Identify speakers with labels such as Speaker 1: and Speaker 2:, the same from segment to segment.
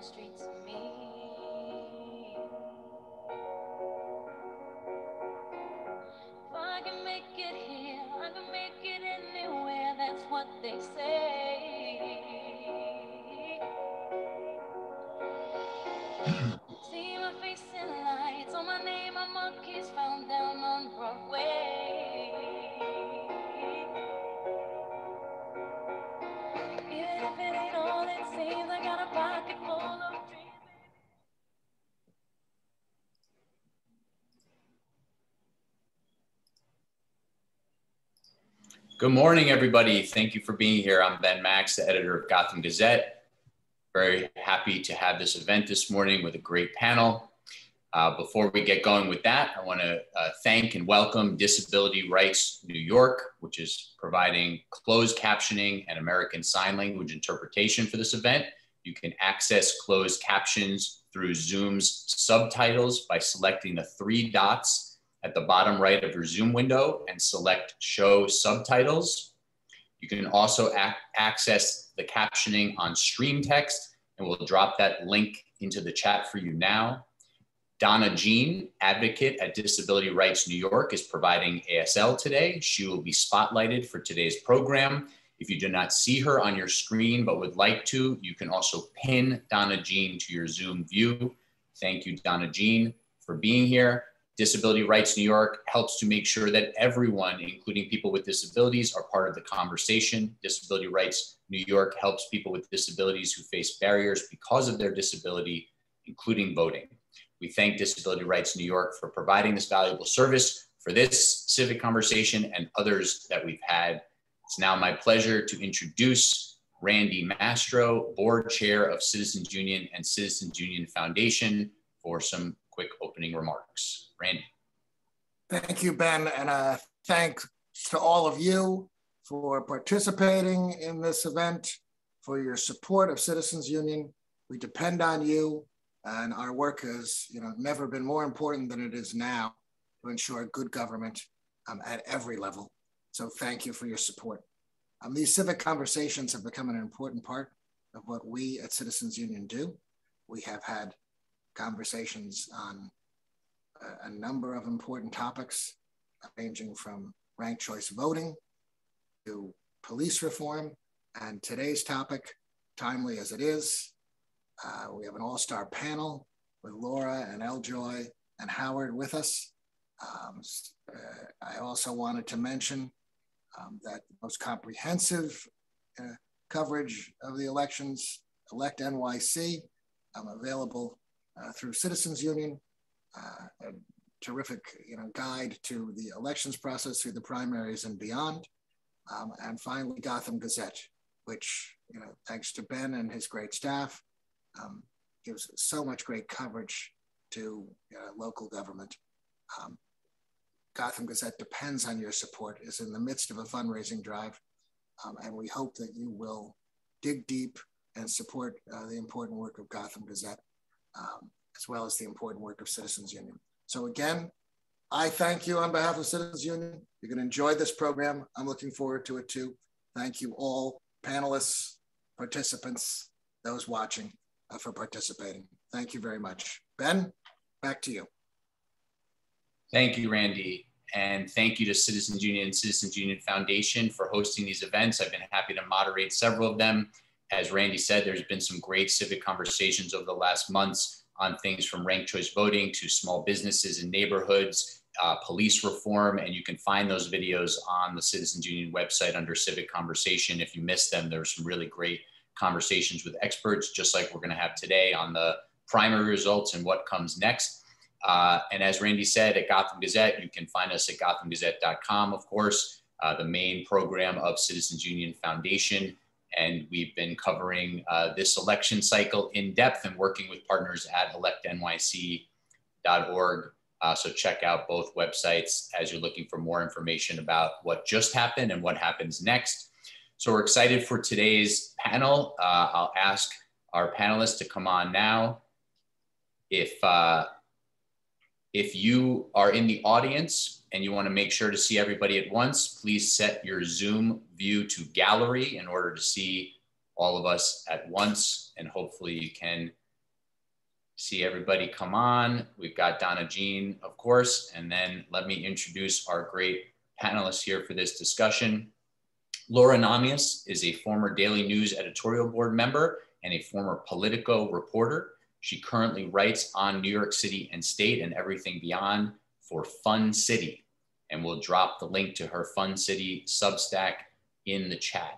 Speaker 1: the streets of me. If I can make it here, I can make it anywhere, that's what they say. See my face in lights, on my name, my monkeys found down on Broadway. Even if it ain't all it seems, I got a pocket full of dreams.
Speaker 2: Good morning, everybody. Thank you for being here. I'm Ben Max, the editor of Gotham Gazette. Very happy to have this event this morning with a great panel. Before we get going with that, I want to thank and welcome Disability Rights New York, which is providing closed captioning and American Sign Language interpretation for this event. You can access closed captions through Zoom's subtitles by selecting the 3 dots at the bottom right of your Zoom window and select Show Subtitles. You can also access the captioning on Stream Text, and we'll drop that link into the chat for you now. Donna Jean, advocate at Disability Rights New York, is providing ASL today. She will be spotlighted for today's program. If you do not see her on your screen but would like to, you can also pin Donna Jean to your Zoom view. Thank you, Donna Jean, for being here. Disability Rights New York helps to make sure that everyone, including people with disabilities, are part of the conversation. Disability Rights New York helps people with disabilities who face barriers because of their disability, including voting. We thank Disability Rights New York for providing this valuable service for this civic conversation and others that we've had. It's now my pleasure to introduce Randy Mastro, Board Chair of Citizens Union and Citizens Union Foundation, for some quick opening remarks. Randy.
Speaker 3: Thank you, Ben, and thanks to all of you for participating in this event, for your support of Citizens Union. We depend on you, and our work has never been more important than it is now to ensure good government at every level. So thank you for your support. These civic conversations have become an important part of what we at Citizens Union do. We have had conversations on a number of important topics, ranging from ranked choice voting to police reform. And today's topic, timely as it is, we have an all-star panel with Laura and Eljoy and Howard with us. I also wanted to mention that the most comprehensive coverage of the elections, Elect NYC, available through Citizens Union, a terrific guide to the elections process through the primaries and beyond. And finally, Gotham Gazette, which, thanks to Ben and his great staff, gives so much great coverage to local government. Gotham Gazette depends on your support, is in the midst of a fundraising drive, and we hope that you will dig deep and support the important work of Gotham Gazette, as well as the important work of Citizens Union. So again, I thank you on behalf of Citizens Union. You're going to enjoy this program. I'm looking forward to it too. Thank you all, panelists, participants, those watching, for participating. Thank you very much. Ben, back to you.
Speaker 2: Thank you, Randy. And thank you to Citizens Union and Citizens Union Foundation for hosting these events. I've been happy to moderate several of them. As Randy said, there's been some great civic conversations over the last months on things from ranked choice voting to small businesses in neighborhoods, police reform, and you can find those videos on the Citizens Union website under Civic Conversation. If you missed them, there were some really great conversations with experts, just like we're going to have today on the primary results and what comes next. And as Randy said, at Gotham Gazette, you can find us at gothamgazette.com, of course, the main program of Citizens Union Foundation. And we've been covering this election cycle in depth and working with partners at electnyc.org. So check out both websites as you're looking for more information about what just happened and what happens next. So we're excited for today's panel. I'll ask our panelists to come on now. If you are in the audience and you want to make sure to see everybody at once, please set your Zoom view to gallery in order to see all of us at once. And hopefully you can See everybody come on. We've got Donna Jean, of course, and then let me introduce our great panelists here for this discussion. Laura Namias is a former Daily News editorial board member and a former Politico reporter. She currently writes on New York City and state and everything beyond for Fun City. And we'll drop the link to her Fun City Substack in the chat.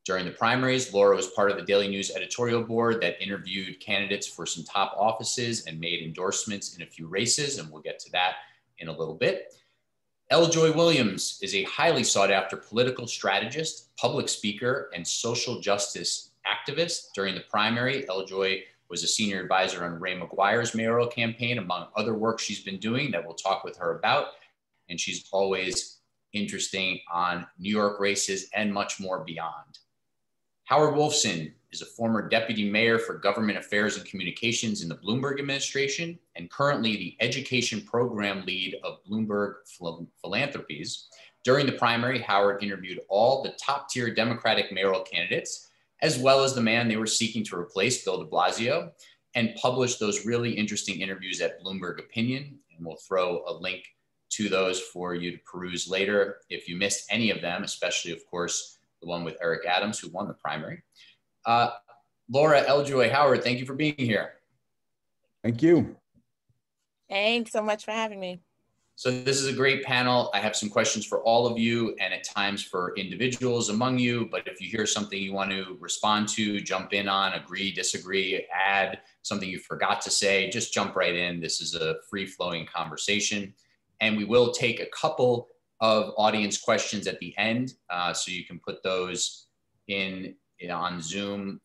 Speaker 2: During the primaries, Laura was part of the Daily News editorial board that interviewed candidates for some top offices and made endorsements in a few races, and we'll get to that in a little bit. L. Joy Williams is a highly sought after political strategist, public speaker, and social justice activist. During the primary, L. Joy was a senior advisor on Ray McGuire's mayoral campaign, among other work she's been doing that we'll talk with her about. And she's always interesting on New York races and much more beyond. Howard Wolfson is a former deputy mayor for government affairs and communications in the Bloomberg administration and currently the education program lead of Bloomberg Philanthropies. During the primary, Howard interviewed all the top tier Democratic mayoral candidates, as well as the man they were seeking to replace, Bill de Blasio, and published those really interesting interviews at Bloomberg Opinion. And we'll throw a link to those for you to peruse later if you missed any of them, especially, of course, the one with Eric Adams, who won the primary. Laura, L. Joy, Howard, thank you for being here.
Speaker 4: Thank you.
Speaker 1: Thanks so much for having me.
Speaker 2: So this is a great panel. I have some questions for all of you and at times for individuals among you, but if you hear something you want to respond to, jump in on, agree, disagree, add something you forgot to say, just jump right in. This is a free-flowing conversation. And we will take a couple of audience questions at the end, so you can put those in on Zoom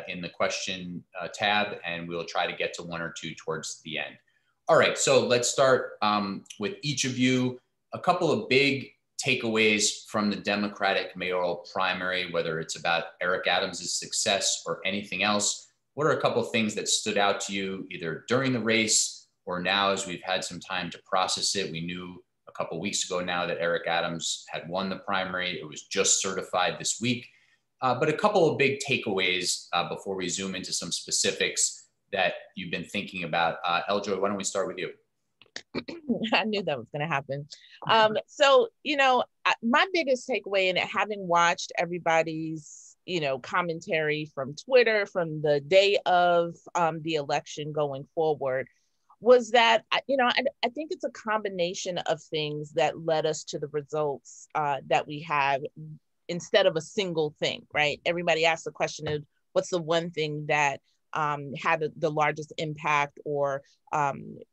Speaker 2: in the question tab, and we'll try to get to one or two towards the end. All right, so let's start with each of you. A couple of big takeaways from the Democratic mayoral primary, whether it's about Eric Adams' success or anything else. What are a couple of things that stood out to you either during the race or now as we've had some time to process it? We knew a couple of weeks ago now that Eric Adams had won the primary. It was just certified this week. But a couple of big takeaways before we zoom into some specifics that you've been thinking about. L. Joy, why don't we start with you?
Speaker 1: I knew that was going to happen. So, my biggest takeaway in it, having watched everybody's, commentary from Twitter from the day of the election going forward, was that, I think it's a combination of things that led us to the results that we have instead of a single thing, right? Everybody asks the question of what's the one thing that had the largest impact or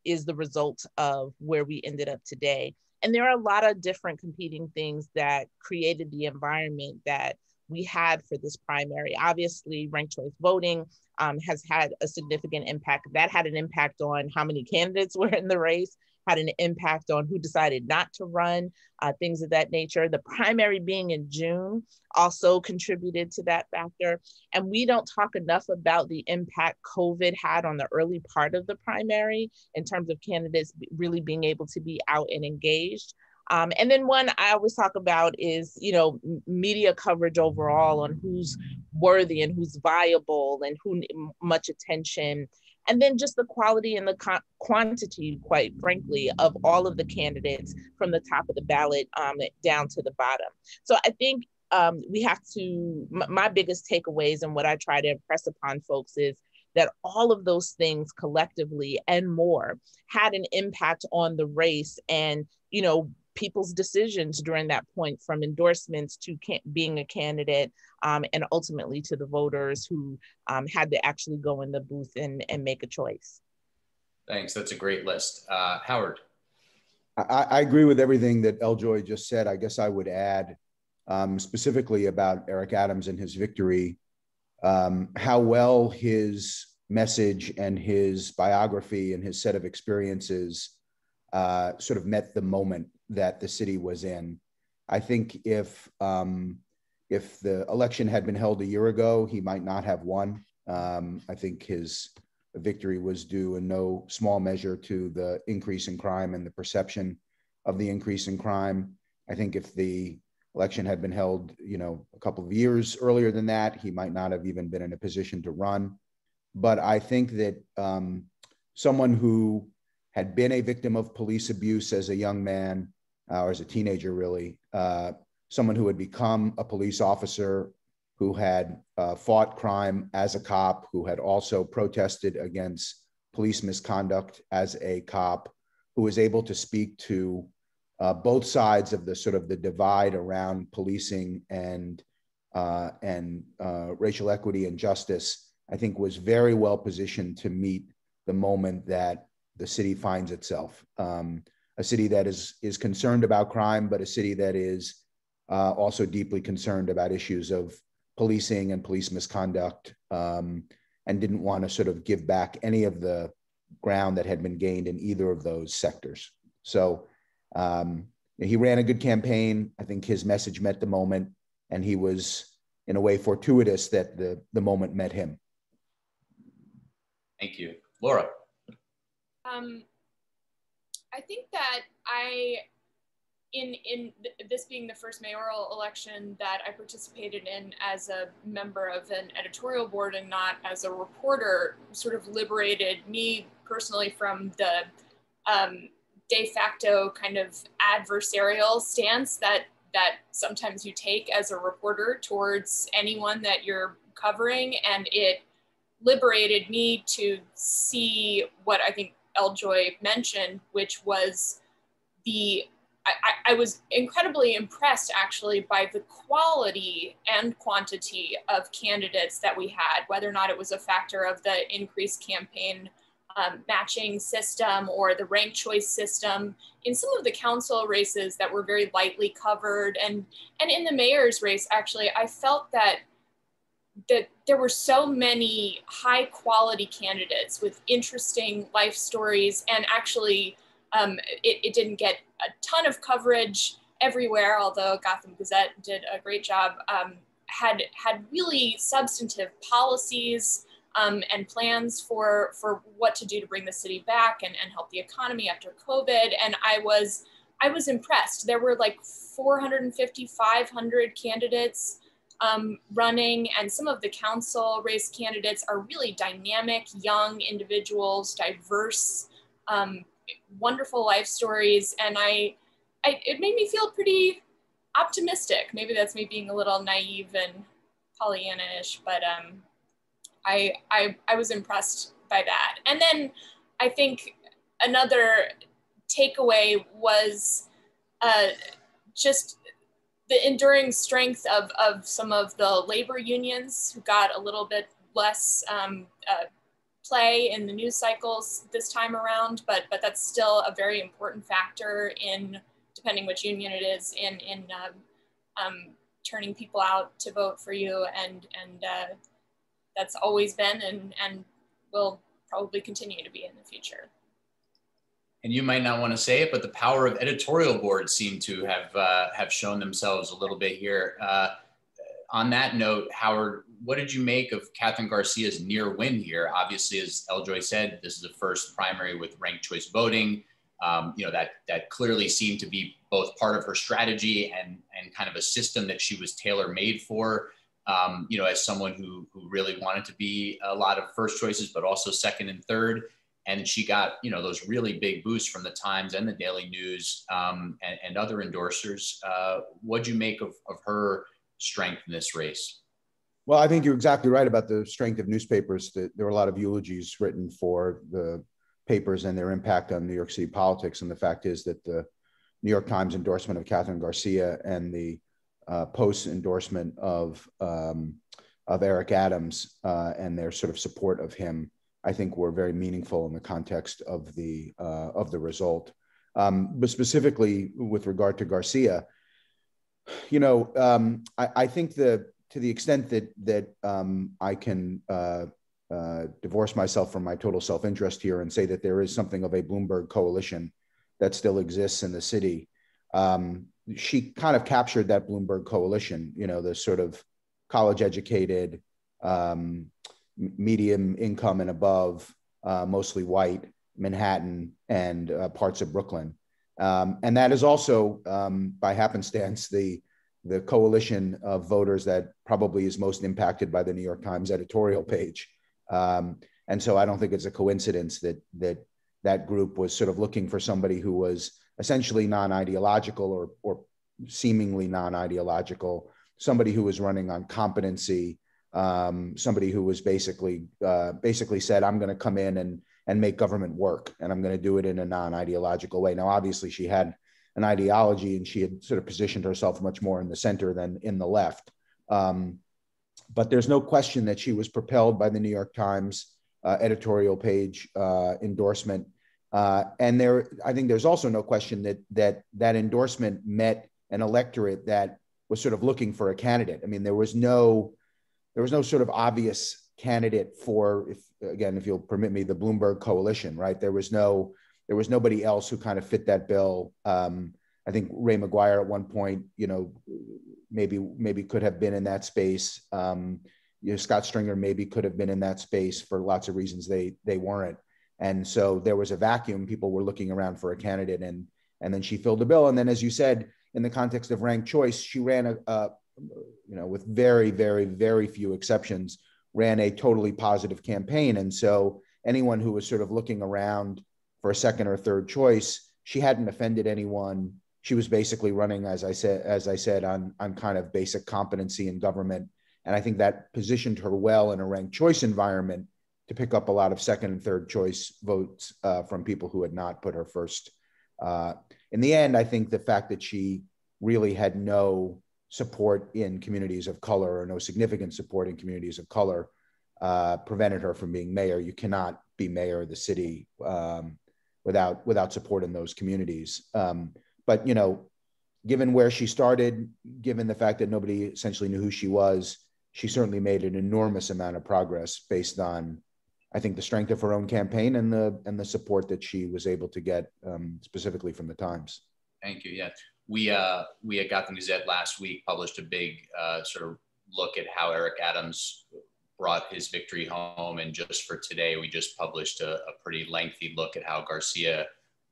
Speaker 1: is the result of where we ended up today. And there are a lot of different competing things that created the environment that we had for this primary. Obviously, ranked choice voting has had a significant impact. That had an impact on how many candidates were in the race, had an impact on who decided not to run, things of that nature. The primary being in June also contributed to that factor. And we don't talk enough about the impact COVID had on the early part of the primary in terms of candidates really being able to be out and engaged. And then one I always talk about is, media coverage overall on who's worthy and who's viable and who much attention. And then just the quality and the quantity, quite frankly, of all of the candidates from the top of the ballot down to the bottom. So I think we have to, my biggest takeaways and what I try to impress upon folks is that all of those things collectively and more had an impact on the race and, people's decisions during that point, from endorsements to being a candidate and ultimately to the voters who had to actually go in the booth and make a choice.
Speaker 2: Thanks, that's a great list. Howard.
Speaker 4: I agree with everything that L. Joy just said. I guess I would add specifically about Eric Adams and his victory, how well his message and his biography and his set of experiences sort of met the moment that the city was in. I think if the election had been held a year ago, he might not have won. I think his victory was due in no small measure to the increase in crime and the perception of the increase in crime. I think if the election had been held, a couple of years earlier than that, he might not have even been in a position to run. But I think that someone who had been a victim of police abuse as a young man, or as a teenager, really, someone who had become a police officer, who had fought crime as a cop, who had also protested against police misconduct as a cop, who was able to speak to both sides of the sort of the divide around policing and racial equity and justice, I think was very well positioned to meet the moment that the city finds itself. A city that is concerned about crime, but a city that is also deeply concerned about issues of policing and police misconduct, and didn't want to sort of give back any of the ground that had been gained in either of those sectors. So he ran a good campaign. I think his message met the moment, and he was, in a way, fortuitous that the moment met him.
Speaker 2: Thank you. Laura.
Speaker 5: I think that in this being the first mayoral election that I participated in as a member of an editorial board and not as a reporter, sort of liberated me personally from the de facto kind of adversarial stance that sometimes you take as a reporter towards anyone that you're covering. And it liberated me to see what I think Eljoy mentioned, which was I was incredibly impressed actually by the quality and quantity of candidates that we had, whether or not it was a factor of the increased campaign matching system or the ranked choice system. In some of the council races that were very lightly covered, and in the mayor's race, actually, I felt that there were so many high quality candidates with interesting life stories, and actually it didn't get a ton of coverage everywhere, although Gotham Gazette did a great job, had really substantive policies and plans for what to do to bring the city back and help the economy after COVID. And I was impressed. There were like 450, 500 candidates running, and some of the council race candidates are really dynamic, young individuals, diverse, wonderful life stories. And it made me feel pretty optimistic. Maybe that's me being a little naive and Pollyanna-ish, but I was impressed by that. And then I think another takeaway was just the enduring strength of some of the labor unions who got a little bit less play in the news cycles this time around, but that's still a very important factor in, depending which union it is, in turning people out to vote for you, and that's always been and will probably continue to be in the future.
Speaker 2: And you might not want to say it, but the power of editorial boards seem to have shown themselves a little bit here. On that note, Howard, what did you make of Catherine Garcia's near win here? Obviously, as Eljoy said, this is the first primary with ranked choice voting. That clearly seemed to be both part of her strategy and kind of a system that she was tailor-made for. As someone who really wanted to be a lot of first choices, but also second and third. And she got, those really big boosts from the Times and the Daily News and other endorsers. What'd you make of her strength in this race?
Speaker 4: Well, I think you're exactly right about the strength of newspapers. There were a lot of eulogies written for the papers and their impact on New York City politics. And the fact is that the New York Times endorsement of Catherine Garcia and the Post endorsement of Eric Adams and their sort of support of him, I think, were very meaningful in the context of the result. But specifically with regard to Garcia, I think that to the extent that I can divorce myself from my total self-interest here and say that there is something of a Bloomberg coalition that still exists in the city, she kind of captured that Bloomberg coalition, the sort of college-educated, medium income and above, mostly white, Manhattan, and parts of Brooklyn. And that is also, by happenstance, the coalition of voters that probably is most impacted by the New York Times editorial page. And so I don't think it's a coincidence that group was sort of looking for somebody who was essentially non-ideological or seemingly non-ideological, somebody who was running on competency, somebody who was basically said, I'm going to come in and make government work, and I'm going to do it in a non-ideological way. Now, obviously, she had an ideology, and she had sort of positioned herself much more in the center than in the left. But there's no question that she was propelled by the New York Times editorial page endorsement. And I think there's also no question that endorsement met an electorate that was sort of looking for a candidate. I mean, there was no sort of obvious candidate for, if you'll permit me, the Bloomberg coalition, right? There was nobody else who kind of fit that bill. I think Ray McGuire at one point, maybe could have been in that space. Scott Stringer maybe could have been in that space. For lots of reasons they weren't. And so there was a vacuum. People were looking around for a candidate, and then she filled the bill. And then, as you said, in the context of ranked choice, she ran with very, very, very few exceptions, ran a totally positive campaign. And so anyone who was sort of looking around for a second or third choice, she hadn't offended anyone. She was basically running, as I said, on kind of basic competency in government. And I think that positioned her well in a ranked choice environment to pick up a lot of second and third choice votes from people who had not put her first. In the end, I think the fact that she really had no support in communities of color, or no significant support in communities of color, prevented her from being mayor. You cannot be mayor of the city without support in those communities. But given where she started, given the fact that nobody essentially knew who she was, she certainly made an enormous amount of progress based on, I think, the strength of her own campaign and the support that she was able to get specifically from the Times.
Speaker 2: Thank you. Yeah, we at Gotham Gazette last week published a big sort of look at how Eric Adams brought his victory home, and just for today, we just published a pretty lengthy look at how Garcia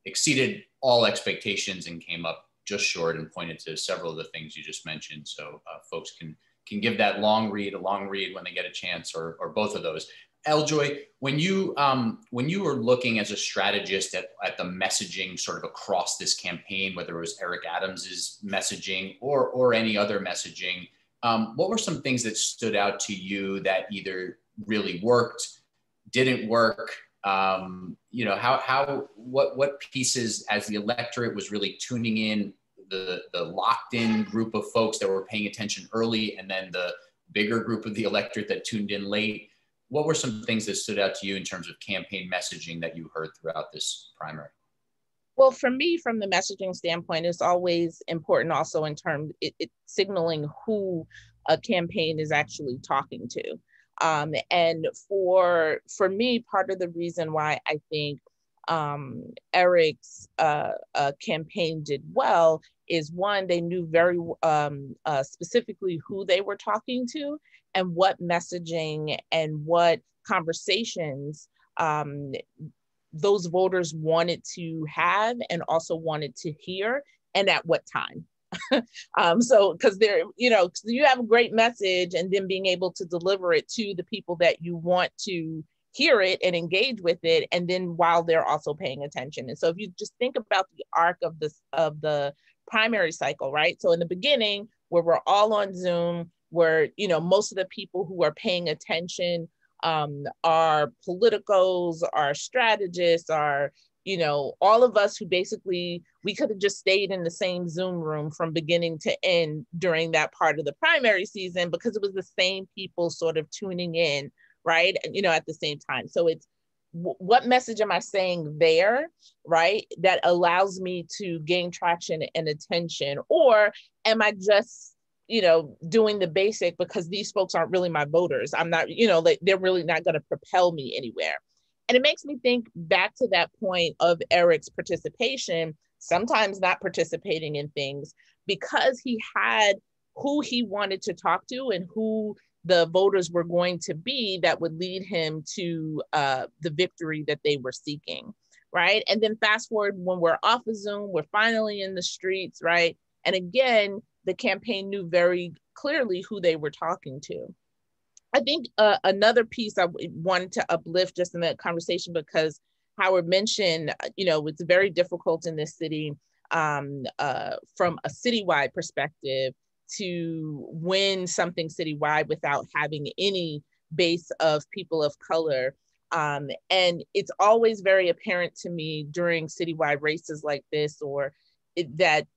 Speaker 2: exceeded all expectations and came up just short, and pointed to several of the things you just mentioned. So folks can give that a long read when they get a chance, or both of those. Eljoy, when you were looking as a strategist at the messaging sort of across this campaign, whether it was Eric Adams's messaging or any other messaging, what were some things that stood out to you that either really worked, didn't work? What pieces, as the electorate was really tuning in, the locked in group of folks that were paying attention early, and then the bigger group of the electorate that tuned in late? What were some things that stood out to you in terms of campaign messaging that you heard throughout this primary?
Speaker 1: Well, for me, from the messaging standpoint, it's always important also in terms it signaling who a campaign is actually talking to. And for me, part of the reason why I think Eric's campaign did well is, one, they knew very specifically who they were talking to and what messaging and what conversations those voters wanted to have and also wanted to hear, and at what time. So, because you have a great message, and then being able to deliver it to the people that you want to hear it and engage with it, and then while they're also paying attention. And so, if you just think about the arc of the primary cycle, right? So, in the beginning, where we're all on Zoom, where most of the people who are paying attention are politicos, are strategists, are all of us who basically, we could have just stayed in the same Zoom room from beginning to end during that part of the primary season, because it was the same people sort of tuning in, right? At the same time. So it's, what message am I saying there, right? That allows me to gain traction and attention, or am I just doing the basic because these folks aren't really my voters? I'm not, they're really not going to propel me anywhere. And it makes me think back to that point of Eric's participation, sometimes not participating in things because he had who he wanted to talk to and who the voters were going to be that would lead him to the victory that they were seeking, right? And then fast forward, when we're off of Zoom, we're finally in the streets, right? And again, the campaign knew very clearly who they were talking to. I think another piece I wanted to uplift just in that conversation, because Howard mentioned, it's very difficult in this city from a citywide perspective to win something citywide without having any base of people of color. And it's always very apparent to me during citywide races like this, that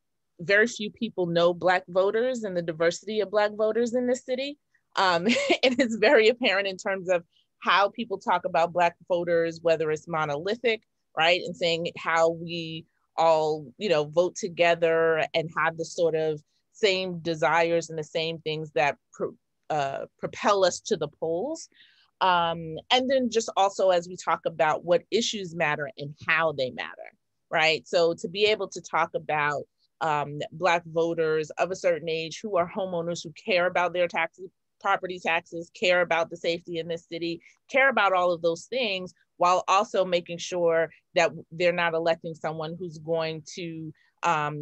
Speaker 1: very few people know Black voters and the diversity of Black voters in this city. And it's very apparent in terms of how people talk about Black voters, whether it's monolithic, right? And saying how we all, vote together and have the sort of same desires and the same things that propel us to the polls. And then just also as we talk about what issues matter and how they matter, right? So to be able to talk about Black voters of a certain age who are homeowners, who care about their taxes, property taxes, care about the safety in this city, care about all of those things, while also making sure that they're not electing someone who's going to let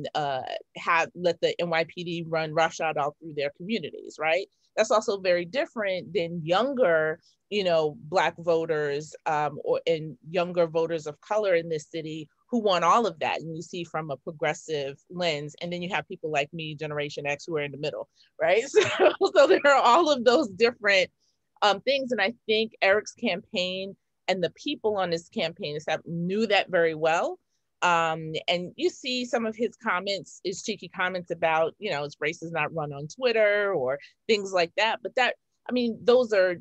Speaker 1: the NYPD run roughshod all through their communities, right? That's also very different than younger, Black voters and younger voters of color in this city who want all of that. And you see from a progressive lens, and then you have people like me, Generation X, who are in the middle, right? So there are all of those different things. And I think Eric's campaign and the people on his campaign knew that very well. And you see some of his comments, his cheeky comments about, his race is not run on Twitter or things like that. But those are,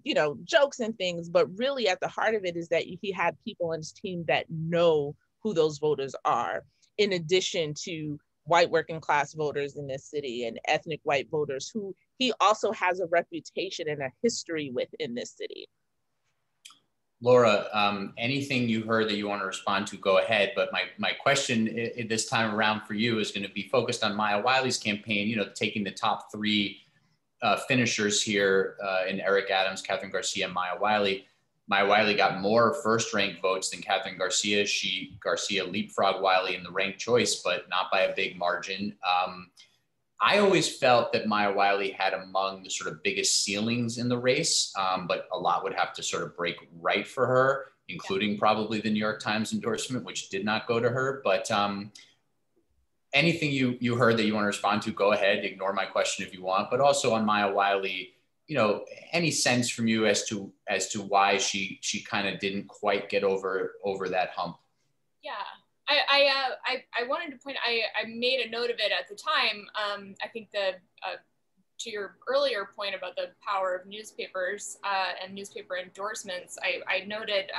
Speaker 1: jokes and things, but really at the heart of it is that he had people on his team that know who those voters are, in addition to white working class voters in this city and ethnic white voters who he also has a reputation and a history with in this city.
Speaker 2: Laura, anything you heard that you want to respond to, go ahead. But my question this time around for you is going to be focused on Maya Wiley's campaign, taking the top three finishers here in Eric Adams, Catherine Garcia, and Maya Wiley. Maya Wiley got more first-ranked votes than Catherine Garcia. Garcia leapfrogged Wiley in the ranked choice, but not by a big margin. I always felt that Maya Wiley had among the sort of biggest ceilings in the race, but a lot would have to sort of break right for her, including probably the New York Times endorsement, which did not go to her. But anything you heard that you want to respond to, go ahead, ignore my question if you want. But also on Maya Wiley, any sense from you as to why she kind of didn't quite get over that hump?
Speaker 5: Yeah. I wanted to point, I made a note of it at the time. I think to your earlier point about the power of newspapers and newspaper endorsements, I noted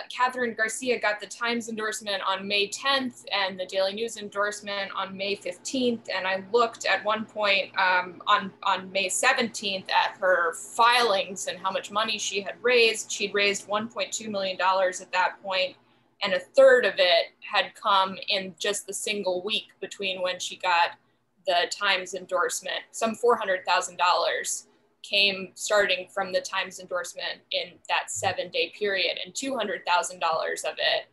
Speaker 5: Catherine Garcia got the Times endorsement on May 10th and the Daily News endorsement on May 15th. And I looked at one point on May 17th at her filings and how much money she had raised. She'd raised $1.2 million at that point. And a third of it had come in just the single week between when she got the Times endorsement. Some $400,000 came starting from the Times endorsement in that 7-day period, and $200,000 of it,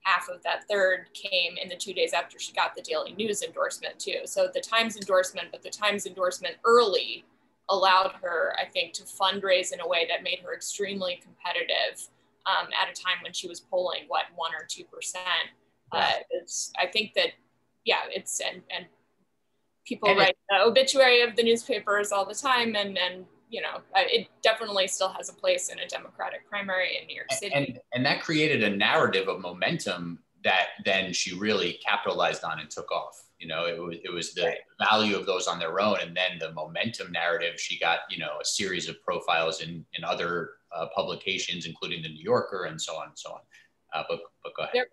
Speaker 5: half of that third, came in the 2 days after she got the Daily News endorsement too. So the Times endorsement, but the Times endorsement early allowed her, I think, to fundraise in a way that made her extremely competitive at a time when she was polling, 1 or 2%. I think that, and people write the obituary of the newspapers all the time, and it definitely still has a place in a Democratic primary in New York City.
Speaker 2: And that created a narrative of momentum that then she really capitalized on and took off. It was the value of those on their own, and then the momentum narrative. She got a series of profiles in other publications, including the New Yorker, and so on and so on. But go ahead.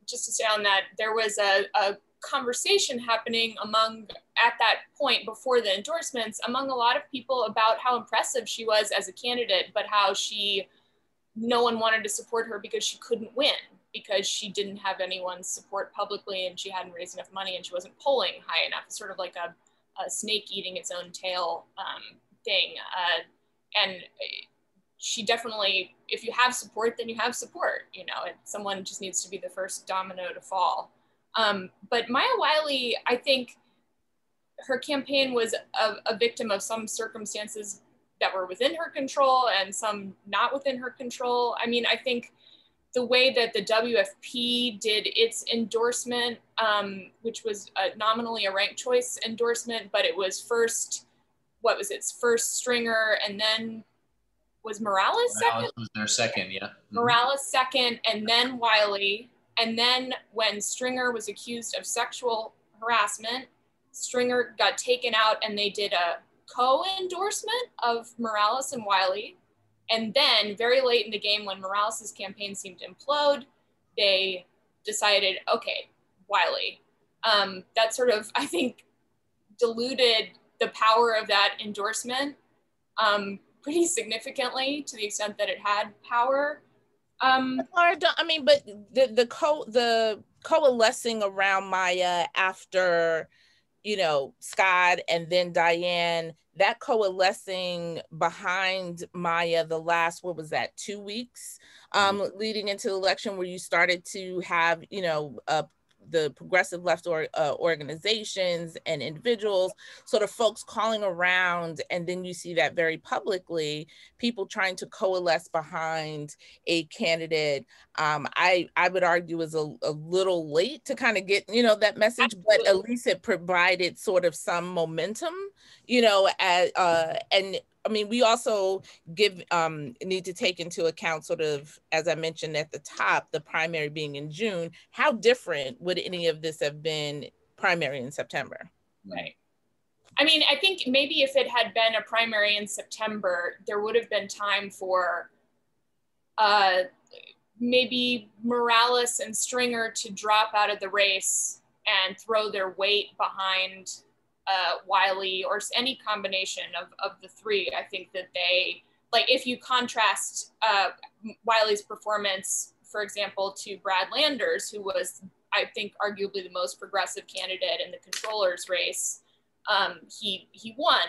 Speaker 5: Just to say on that, there was a conversation happening at that point before the endorsements among a lot of people about how impressive she was as a candidate, but how no one wanted to support her because she couldn't win, because she didn't have anyone's support publicly and she hadn't raised enough money and she wasn't polling high enough. It's sort of like a snake eating its own tail thing. And she definitely, if you have support, then you have support. Someone just needs to be the first domino to fall. But Maya Wiley, I think her campaign was a victim of some circumstances that were within her control and some not within her control. I mean, I think the way that the WFP did its endorsement, which was nominally a ranked choice endorsement, but it was first, what was it, first Stringer, and then was Morales second?
Speaker 2: Morales was their second, yeah.
Speaker 5: Morales second, and then Wiley. And then when Stringer was accused of sexual harassment, Stringer got taken out and they did a co-endorsement of Morales and Wiley. And then very late in the game, when Morales's campaign seemed to implode, they decided, okay, Wiley. That sort of, I think, diluted the power of that endorsement pretty significantly, to the extent that it had power.
Speaker 1: I mean, but the coalescing around Maya after, you know, Scott and then Diane, that coalescing behind Maya the last, what was that, 2 weeks leading into the election, where you started to have, you know, the progressive left organizations and individuals, sort of folks calling around, and then you see that very publicly, people trying to coalesce behind a candidate. I would argue is a little late to kind of get, you know, that message, but at least it provided sort of some momentum, you know, and I mean, we also need to take into account, sort of, as I mentioned at the top, the primary being in June. How different would any of this have been primary in September?
Speaker 5: Right. I mean, I think maybe if it had been a primary in September, there would have been time for maybe Morales and Stringer to drop out of the race and throw their weight behind Wiley, or any combination of the three. I think that they, like, if you contrast Wiley's performance, for example, to Brad Landers, who was, I think, arguably the most progressive candidate in the controller's race, he won.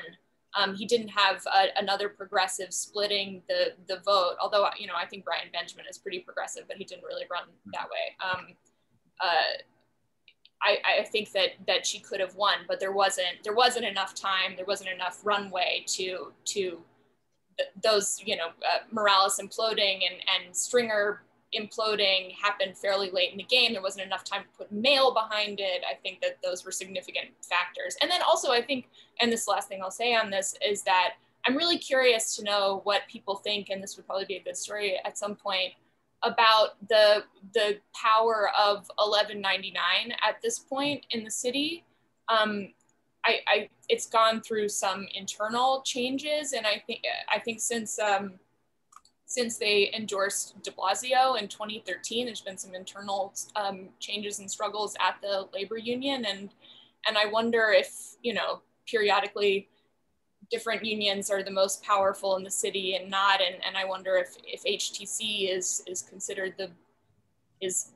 Speaker 5: He didn't have another progressive splitting the vote, although, you know, I think Brian Benjamin is pretty progressive, but he didn't really run that way. I think that she could have won, but there wasn't enough time, there wasn't enough runway to those, you know, Morales imploding and Stringer imploding happened fairly late in the game. There wasn't enough time to put mail behind it. I think that those were significant factors. And then also, I think, and this last thing I'll say on this is that I'm really curious to know what people think, and this would probably be a good story at some point, about the power of 1199 at this point in the city. It's gone through some internal changes, and I think since they endorsed de Blasio in 2013, there's been some internal changes and struggles at the labor union, and I wonder if, you know, periodically different unions are the most powerful in the city and not, and I wonder if HTC is considered is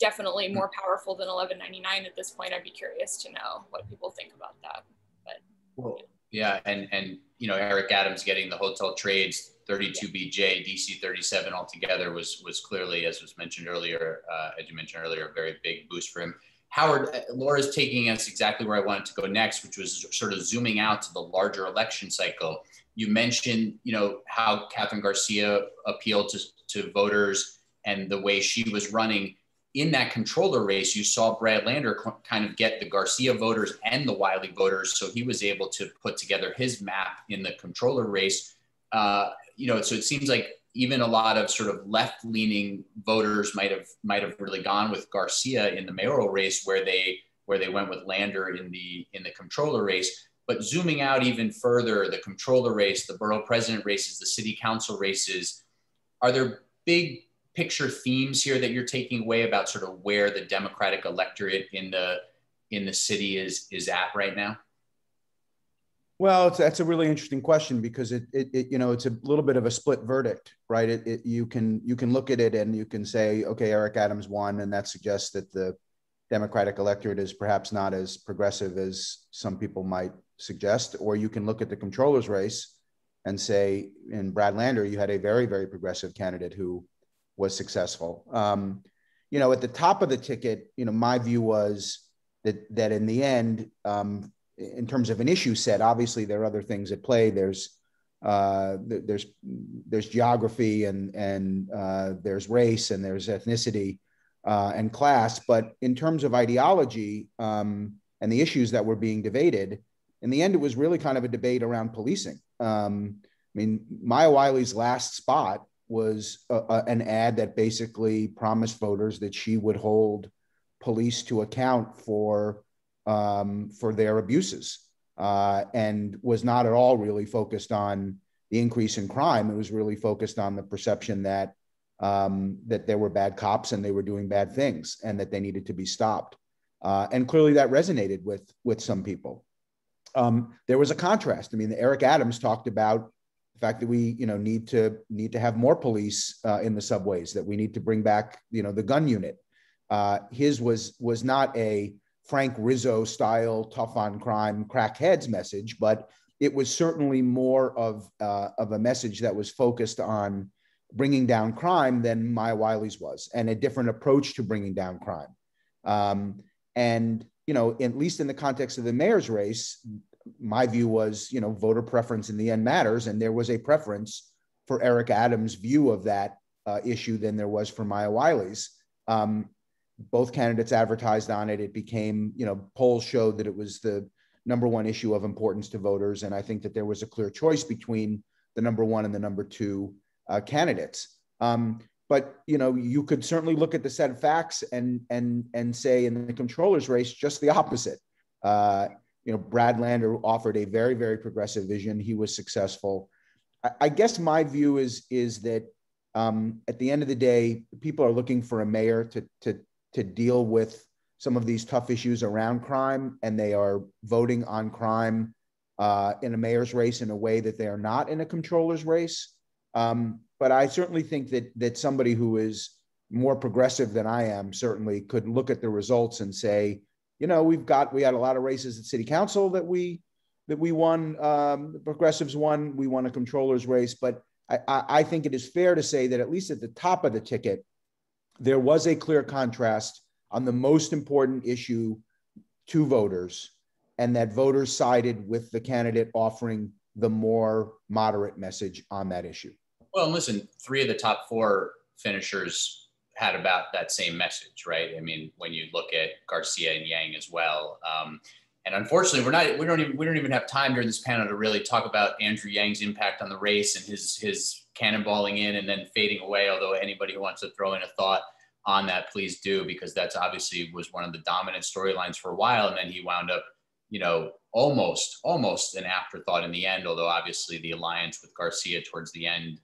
Speaker 5: definitely more powerful than 1199 at this point. I'd be curious to know what people think about that. But
Speaker 2: well, yeah, and you know, Eric Adams getting the hotel trades 32BJ, DC 37 altogether was clearly, as was mentioned earlier, as you mentioned earlier, a very big boost for him. Howard, Laura's taking us exactly where I wanted to go next, which was sort of zooming out to the larger election cycle. You mentioned, you know, how Catherine Garcia appealed to voters and the way she was running. In that controller race, you saw Brad Lander kind of get the Garcia voters and the Wiley voters, so he was able to put together his map in the controller race. You know, so it seems like even a lot of sort of left-leaning voters might have really gone with Garcia in the mayoral race, where they went with Lander in the controller race. But zooming out even further, the controller race, the borough president races, the city council races, are there big picture themes here that you're taking away about sort of where the Democratic electorate in the city is at right now?
Speaker 4: Well, that's a really interesting question, because it you know, it's a little bit of a split verdict, right? You can look at it and you can say, okay, Eric Adams won, and that suggests that the Democratic electorate is perhaps not as progressive as some people might suggest. Or you can look at the controller's race and say, in Brad Lander, you had a very, very progressive candidate who was successful. You know, at the top of the ticket, you know, my view was that in the end, in terms of an issue set, obviously there are other things at play. There's geography and there's race and there's ethnicity and class. But in terms of ideology and the issues that were being debated, in the end, it was really kind of a debate around policing. I mean, Maya Wiley's last spot was an ad that basically promised voters that she would hold police to account for their abuses, and was not at all really focused on the increase in crime. It was really focused on the perception that that there were bad cops and they were doing bad things and that they needed to be stopped. And clearly that resonated with some people. There was a contrast. I mean, Eric Adams talked about the fact that we, need to have more police in the subways, that we need to bring back, the gun unit. His was not a Frank Rizzo style tough on crime crackheads message, but it was certainly more of a message that was focused on bringing down crime than Maya Wiley's was, and a different approach to bringing down crime. And at least in the context of the mayor's race, my view was, voter preference in the end matters. And there was a preference for Eric Adams' view of that issue than there was for Maya Wiley's. Both candidates advertised on it. It became, polls showed that it was the number one issue of importance to voters. And I think that there was a clear choice between the number one and the number two candidates. But you could certainly look at the set of facts and say in the controller's race just the opposite. Brad Lander offered a very, very progressive vision. He was successful. I guess my view is that at the end of the day, people are looking for a mayor to deal with some of these tough issues around crime, and they are voting on crime in a mayor's race in a way that they are not in a controller's race. But I certainly think that somebody who is more progressive than I am certainly could look at the results and say, we had a lot of races at city council that we won, the progressives won, we won a controller's race. But I think it is fair to say that at least at the top of the ticket, there was a clear contrast on the most important issue to voters, and that voters sided with the candidate offering the more moderate message on that issue.
Speaker 2: Well, listen, 3 of the top 4 finishers had about that same message, right? I mean, when you look at Garcia and Yang as well, and unfortunately, we don't even have time during this panel to really talk about Andrew Yang's impact on the race and his cannonballing in and then fading away. Although anybody who wants to throw in a thought on that, please do, because that's obviously was one of the dominant storylines for a while, and then he wound up, almost an afterthought in the end. Although obviously the alliance with Garcia towards the end,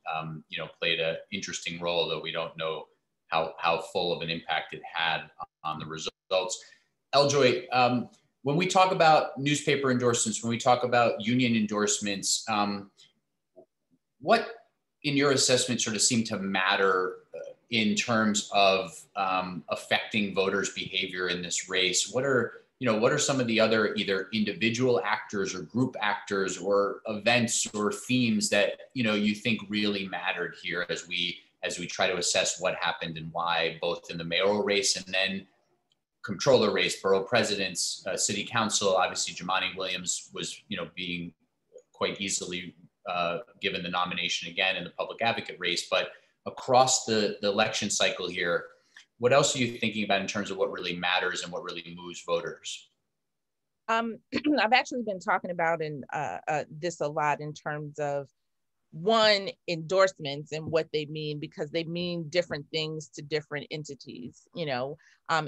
Speaker 2: played an interesting role, though we don't know how full of an impact it had on the results. Eljoy, when we talk about newspaper endorsements, when we talk about union endorsements, what in your assessment sort of seem to matter in terms of affecting voters' behavior in this race? What are some of the other either individual actors or group actors or events or themes that, you think really mattered here as we try to assess what happened and why, both in the mayoral race and then controller race, borough presidents, city council? Obviously, Jumaane Williams was, being quite easily given the nomination again in the public advocate race. But across the election cycle here, what else are you thinking about in terms of what really matters and what really moves voters?
Speaker 1: I've actually been talking about this a lot in terms of, one, endorsements and what they mean, because they mean different things to different entities.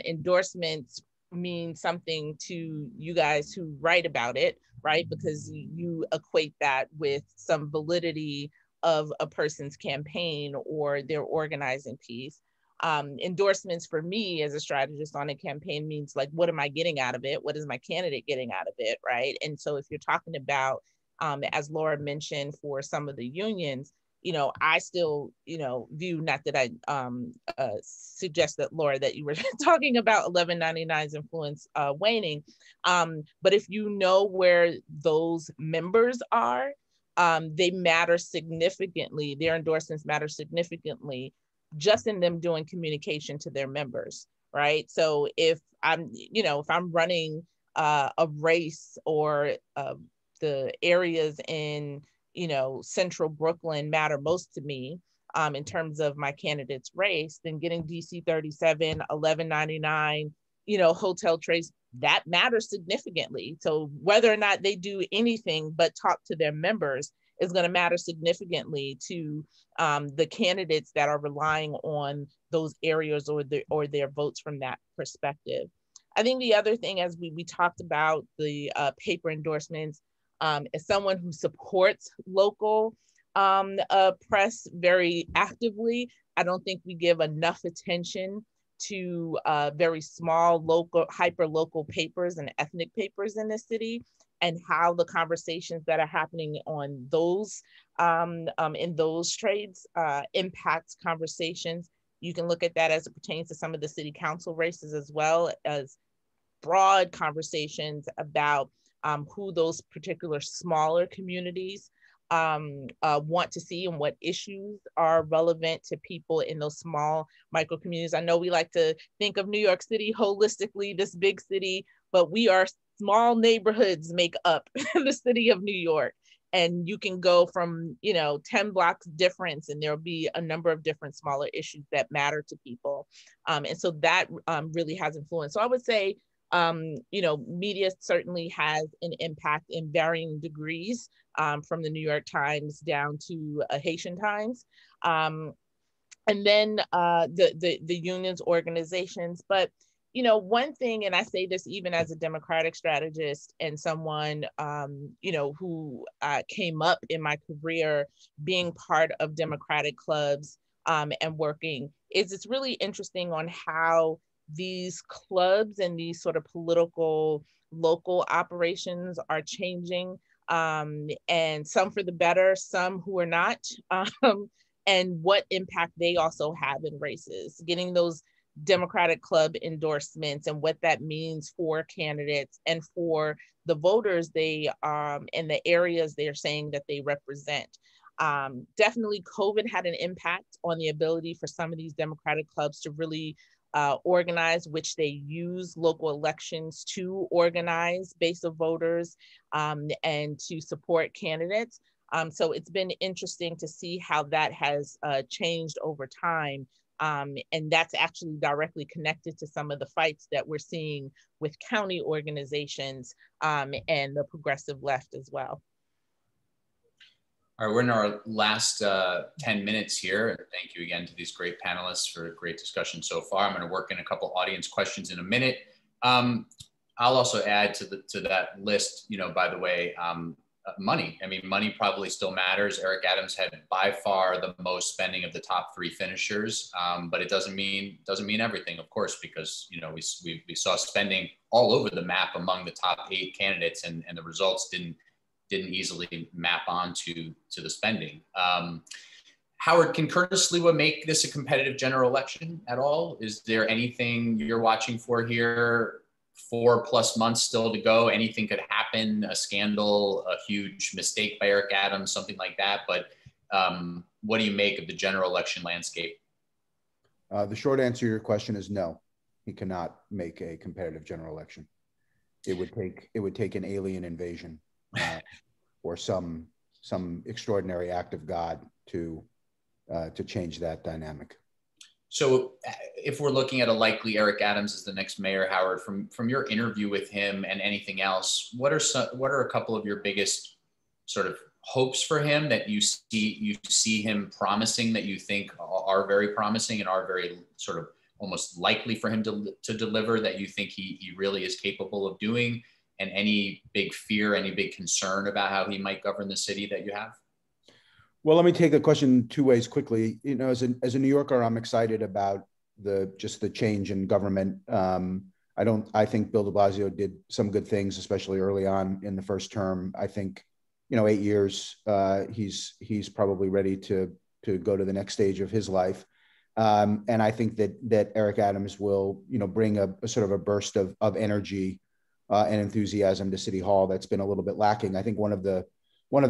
Speaker 1: Endorsements mean something to you guys who write about it, right? Because you equate that with some validity of a person's campaign or their organizing piece. Endorsements for me as a strategist on a campaign means, like, what am I getting out of it? What is my candidate getting out of it, right? And so if you're talking about, as Laura mentioned, for some of the unions, I still, view, not that I suggest that, Laura, that you were talking about 1199's influence waning, but if you know where those members are, they matter significantly. Their endorsements matter significantly just in them doing communication to their members, right? So if I'm running a race or the areas in, central Brooklyn matter most to me in terms of my candidate's race, then getting DC 37, 1199, hotel trace, that matters significantly. So whether or not they do anything but talk to their members is going to matter significantly to the candidates that are relying on those areas or their votes from that perspective. I think the other thing, as we talked about the paper endorsements, as someone who supports local press very actively, I don't think we give enough attention to very small local, hyper local papers and ethnic papers in the city, and how the conversations that are happening on those in those trades impacts conversations. You can look at that as it pertains to some of the city council races, as well as broad conversations about who those particular smaller communities want to see and what issues are relevant to people in those small micro communities. I know we like to think of New York City holistically, this big city, but we are small neighborhoods make up the city of New York. And you can go from, 10 blocks difference, and there'll be a number of different smaller issues that matter to people. And so that really has influence. So I would say, media certainly has an impact in varying degrees, from the New York Times down to Haitian Times. And then the unions, organizations. But, one thing, and I say this even as a Democratic strategist and someone, who came up in my career being part of Democratic clubs and working, is it's really interesting on how these clubs and these sort of political local operations are changing, and some for the better, some who are not, and what impact they also have in races, getting those Democratic club endorsements and what that means for candidates and for the voters they in the areas they are saying that they represent. Definitely COVID had an impact on the ability for some of these Democratic clubs to really organize, which they use local elections to organize base of voters and to support candidates. So it's been interesting to see how that has changed over time. And that's actually directly connected to some of the fights that we're seeing with county organizations and the progressive left as well.
Speaker 2: All right, we're in our last 10 minutes here. Thank you again to these great panelists for a great discussion so far. I'm going to work in a couple audience questions in a minute. I'll also add to that list, by the way, money. I mean, money probably still matters. Eric Adams had by far the most spending of the top three finishers, but it doesn't mean everything, of course, because we saw spending all over the map among the top 8 candidates, and the results didn't easily map onto the spending. Howard, can Curtis Lewa make this a competitive general election at all? Is there anything you're watching for here? 4+ months still to go. Anything could happen, a scandal, a huge mistake by Eric Adams, something like that. But what do you make of the general election landscape?
Speaker 4: The short answer to your question is no. He cannot make a competitive general election. It would take an alien invasion or some extraordinary act of God to change that dynamic.
Speaker 2: So if we're looking at a likely Eric Adams as the next mayor, Howard, from your interview with him and anything else, what are a couple of your biggest sort of hopes for him that you see him promising, that you think are very promising and are very sort of almost likely for him to deliver, that you think he really is capable of doing, and any big fear, any big concern about how he might govern the city that you have?
Speaker 4: Well, let me take the question 2 ways quickly. As a New Yorker, I'm excited about the change in government. I think Bill de Blasio did some good things, especially early on in the first term. I think, 8 years, he's probably ready to go to the next stage of his life. And I think that Eric Adams will, bring a sort of a burst of energy and enthusiasm to City Hall that's been a little bit lacking. I think one of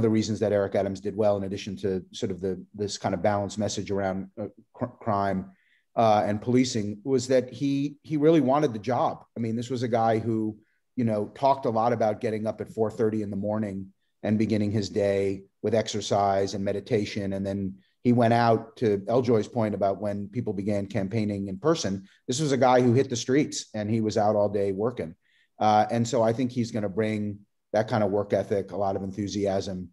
Speaker 4: the reasons that Eric Adams did well, in addition to sort of this kind of balanced message around crime and policing, was that he really wanted the job. I mean, this was a guy who, talked a lot about getting up at 4:30 in the morning and beginning his day with exercise and meditation. And then he went out, to Eljoy's point about when people began campaigning in person. This was a guy who hit the streets and he was out all day working. And so I think he's going to bring that kind of work ethic, a lot of enthusiasm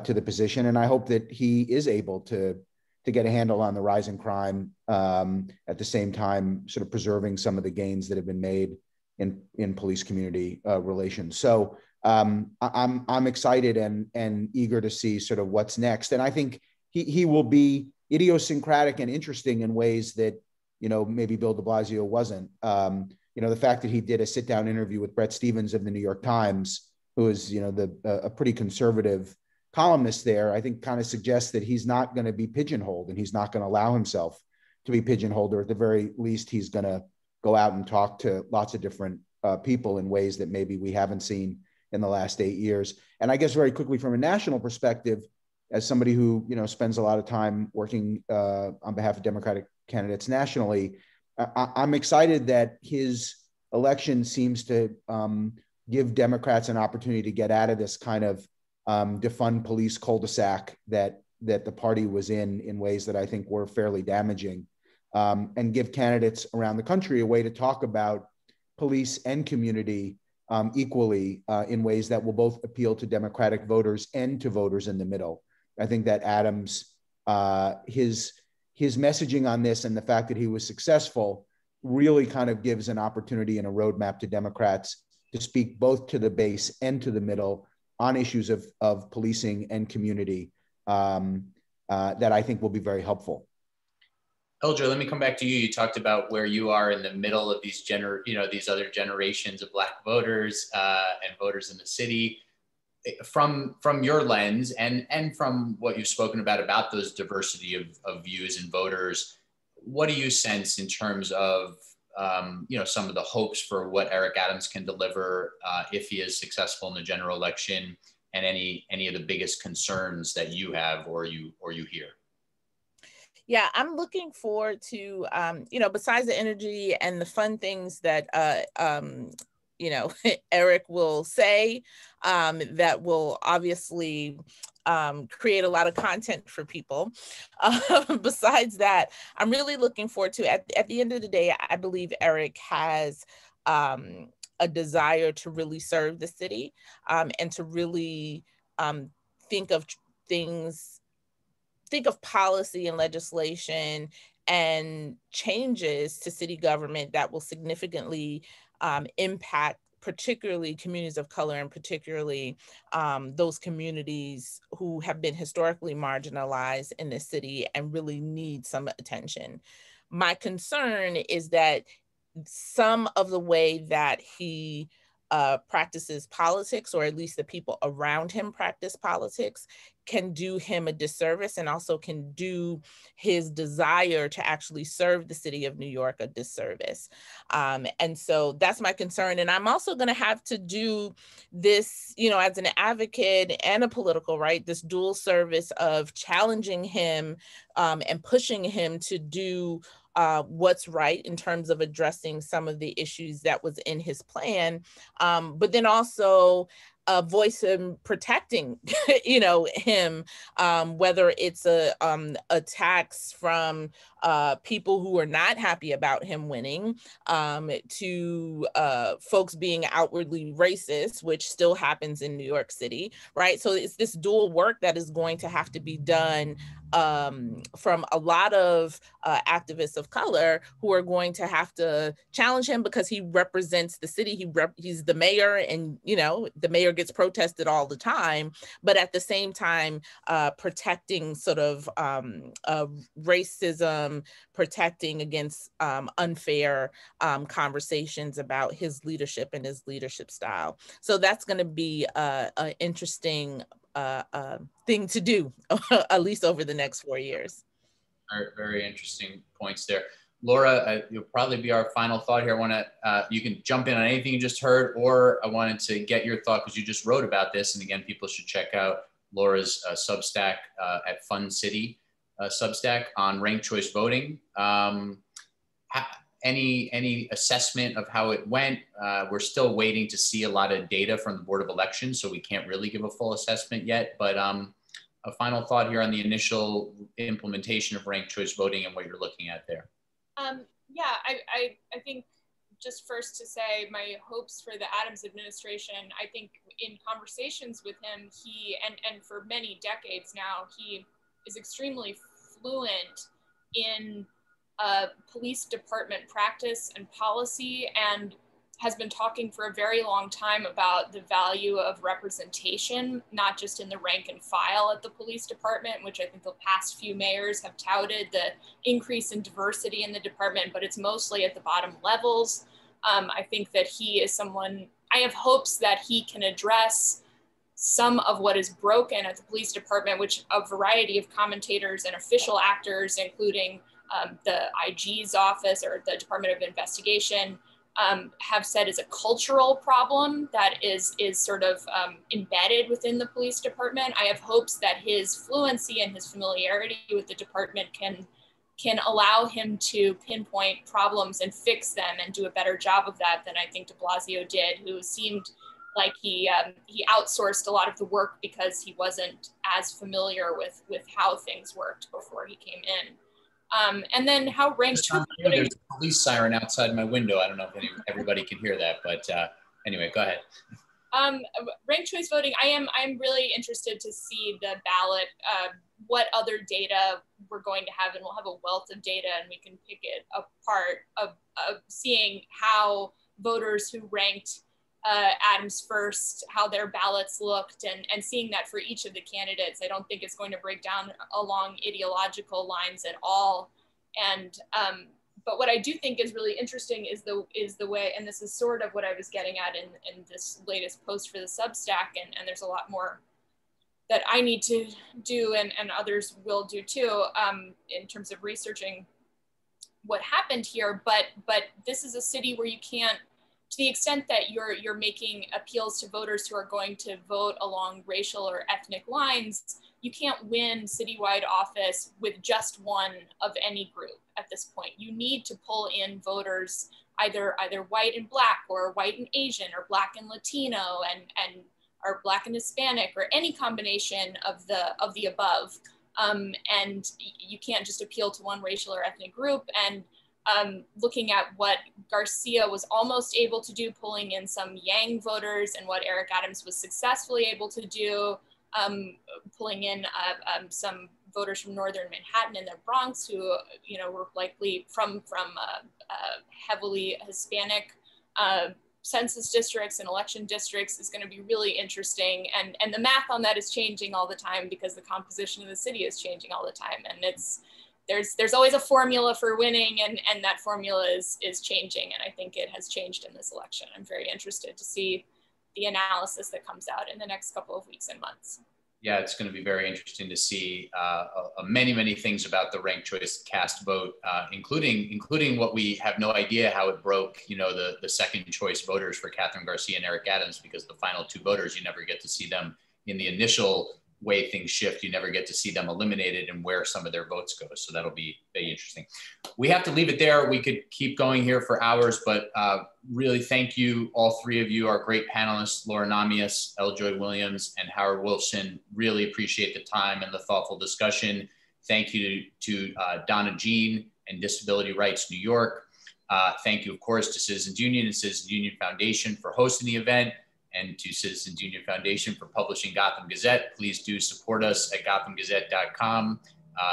Speaker 4: to the position. And I hope that he is able to get a handle on the rising crime, at the same time, sort of preserving some of the gains that have been made in police community relations. So I'm excited and eager to see sort of what's next. And I think he will be idiosyncratic and interesting in ways that, maybe Bill de Blasio wasn't. The fact that he did a sit-down interview with Bret Stephens of the New York Times, who is, a pretty conservative columnist there, I think kind of suggests that he's not going to be pigeonholed and he's not going to allow himself to be pigeonholed, or at the very least, he's going to go out and talk to lots of different people in ways that maybe we haven't seen in the last 8 years. And I guess very quickly from a national perspective, as somebody who, spends a lot of time working on behalf of Democratic candidates nationally, I'm excited that his election seems to give Democrats an opportunity to get out of this kind of defund police cul-de-sac that the party was in ways that I think were fairly damaging, and give candidates around the country a way to talk about police and community equally in ways that will both appeal to Democratic voters and to voters in the middle. I think that Adams, his messaging on this and the fact that he was successful really kind of gives an opportunity and a roadmap to Democrats to speak both to the base and to the middle on issues of policing and community that I think will be very helpful.
Speaker 2: Eljoy, let me come back to you. You talked about where you are in the middle of these these other generations of Black voters and voters in the city. From your lens and from what you've spoken about those diversity of views and voters, what do you sense in terms of some of the hopes for what Eric Adams can deliver if he is successful in the general election, and any of the biggest concerns that you have or you hear?
Speaker 1: Yeah, I'm looking forward to, besides the energy and the fun things that, Eric will say that will obviously create a lot of content for people. Besides that, I'm really looking forward to, at the end of the day, I believe Eric has a desire to really serve the city and to really think of policy and legislation and changes to city government that will significantly impact particularly communities of color, and particularly those communities who have been historically marginalized in the city and really need some attention. My concern is that some of the way that he practices politics, or at least the people around him practice politics, can do him a disservice, and also can do his desire to actually serve the city of New York a disservice. And so that's my concern. And I'm also going to have to do this, as an advocate and a political, right, this dual service of challenging him and pushing him to do what's right in terms of addressing some of the issues that was in his plan, but then also voice him protecting, him, whether it's attacks from people who are not happy about him winning, to folks being outwardly racist, which still happens in New York City, right? So it's this dual work that is going to have to be done from a lot of activists of color who are going to have to challenge him, because he represents the city. He's the mayor, and the mayor gets protested all the time, but at the same time protecting sort of racism, protecting against unfair conversations about his leadership and his leadership style. So that's going to be an interesting thing to do, at least over the next 4 years.
Speaker 2: Very, very interesting points there. Laura, you'll probably be our final thought here. I want to, you can jump in on anything you just heard, or I wanted to get your thought because you just wrote about this. And again, people should check out Laura's Substack at Fun City Substack on ranked choice voting. any assessment of how it went? We're still waiting to see a lot of data from the Board of Elections, so we can't really give a full assessment yet. But a final thought here on the initial implementation of ranked choice voting and what you're looking at there.
Speaker 5: Yeah, I think just first to say my hopes for the Adams administration, I think in conversations with him, he, and for many decades now, he is extremely fluent in police department practice and policy, and has been talking for a very long time about the value of representation, not just in the rank and file at the police department, which I think the past few mayors have touted the increase in diversity in the department, but it's mostly at the bottom levels. I think that he is someone, I have hopes that he can address some of what is broken at the police department, which a variety of commentators and official actors, including the IG's office or the Department of Investigation, have said is a cultural problem that is sort of embedded within the police department. I have hopes that his fluency and his familiarity with the department can allow him to pinpoint problems and fix them and do a better job of that than I think de Blasio did, who seemed like he outsourced a lot of the work because he wasn't as familiar with how things worked before he came in. And then how ranked choice voting.
Speaker 2: There's a police siren outside my window. I don't know if everybody can hear that, but anyway, go ahead.
Speaker 5: Ranked choice voting, I'm really interested to see the ballot, what other data we're going to have, and we'll have a wealth of data and we can pick it apart of seeing how voters who ranked Adams first, how their ballots looked, and seeing that for each of the candidates. I don't think it's going to break down along ideological lines at all. And but what I do think is really interesting is the way, and this is sort of what I was getting at in this latest post for the Substack, and there's a lot more that I need to do and others will do too, in terms of researching what happened here. But this is a city where you can't, to the extent that you're making appeals to voters who are going to vote along racial or ethnic lines, you can't win citywide office with just one of any group at this point. You need to pull in voters either white and black, or white and Asian, or black and Latino, and or black and Hispanic, or any combination of the above. And you can't just appeal to one racial or ethnic group. And looking at what Garcia was almost able to do, pulling in some Yang voters, and what Eric Adams was successfully able to do, pulling in some voters from northern Manhattan and the Bronx who, were likely from heavily Hispanic census districts and election districts, is going to be really interesting. And the math on that is changing all the time because the composition of the city is changing all the time. And there's always a formula for winning, and that formula is changing. And I think it has changed in this election. I'm very interested to see the analysis that comes out in the next couple of weeks and months.
Speaker 2: Yeah, it's going to be very interesting to see many things about the ranked choice cast vote, including what we have no idea how it broke, the second choice voters for Catherine Garcia and Eric Adams, because the final two voters, you never get to see them in the initial way things shift. You never get to see them eliminated and where some of their votes go. So that'll be very interesting. We have to leave it there. We could keep going here for hours, but really thank you, all three of you, our great panelists, Laura Namias, Eljoy Williams, and Howard Wolfson. Really appreciate the time and the thoughtful discussion. Thank you to Donna Jean and Disability Rights New York. Thank you, of course, to Citizens Union and Citizens Union Foundation for hosting the event, and to Citizens Union Foundation for publishing Gotham Gazette. Please do support us at gothamgazette.com.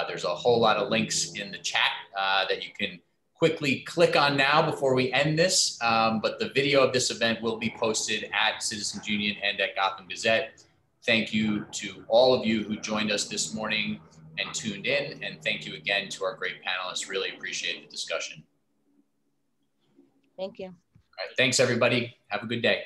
Speaker 2: There's a whole lot of links in the chat that you can quickly click on now before we end this. But the video of this event will be posted at Citizens Union and at Gotham Gazette. Thank you to all of you who joined us this morning and tuned in. And thank you again to our great panelists. Really appreciate the discussion.
Speaker 1: Thank you.
Speaker 2: All right, thanks everybody. Have a good day.